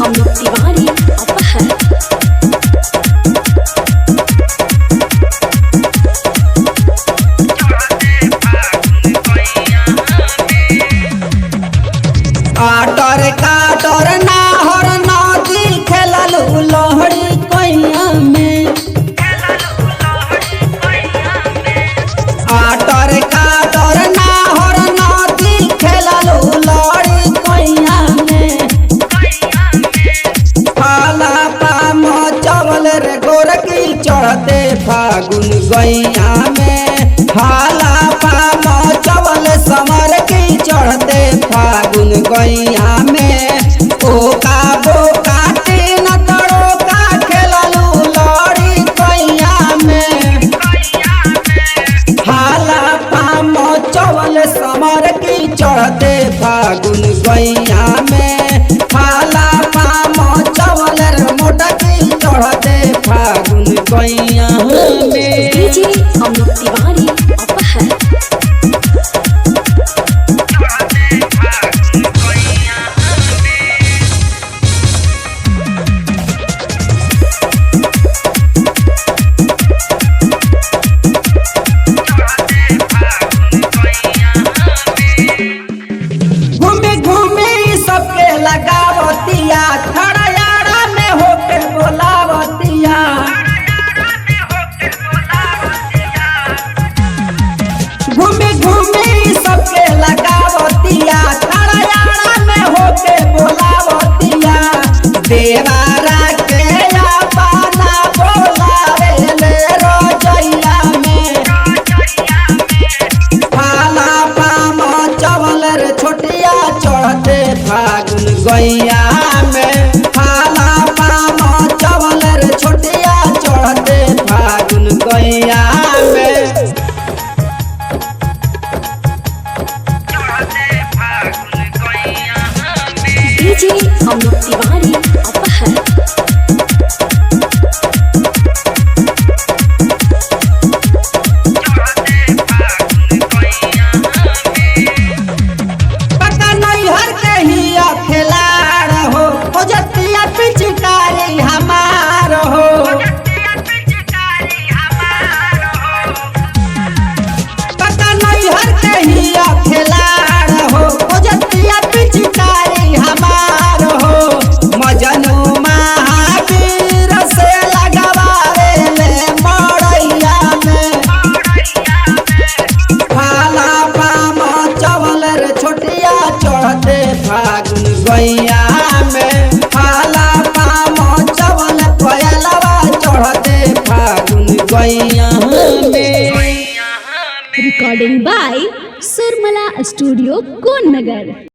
अमृत तिवारी अपहर। Utter काटर नाहर नदी खेलल लोहड़ी कैया में। आटर काटर नाहर नदी खेलल लोहड़ी कैया में। फाला पाम चवल रे गोरकी चढ़ते फागुन गैया में। फाला पाम चवल समर की चढ़ते फागुन गैया में। ओका बोका तीन तड़ोका खेललू लड़ी कैया में। हाला पाम चवल समर की चढ़ते फागुन गैया में। हाला पाम चवल मोटा की चढ़ते फागुन गैया में। डीजे अमृत तिवारी अपहर। घूमे घूमे सबके लगावतिया खड़यारा में होके बोलावतिया। घूमे घूमे सबके लगावतिया खड़यारा में होके बोलावतिया। देवारा के अपना बोलावे ले रोजैया में। फाला पाम चवल रे छोटिया चढ़ते फागुन गैया में। फाला पाम चवल रे छोटिया चढ़ते फागुन गैया में। डीजे अमृत तिवारी अपहर। पता नहीं हर कहिया खिलाड़ हो जतिया पिचकारी हमार हो। पता नहीं हर कहिया खिलाड़ हो जतिया पिचकारी हमार हो। मजनू महावीर से लगावे ले मड़ैया में। फाला पाम चवल रे छोटिया चढ़ते फागुन गैया में। फाला पाम चवल पयलवा चढ़ते फागुन गैया में। रिकॉर्डिंग बाय सुरमला स्टूडियो कोन नगर।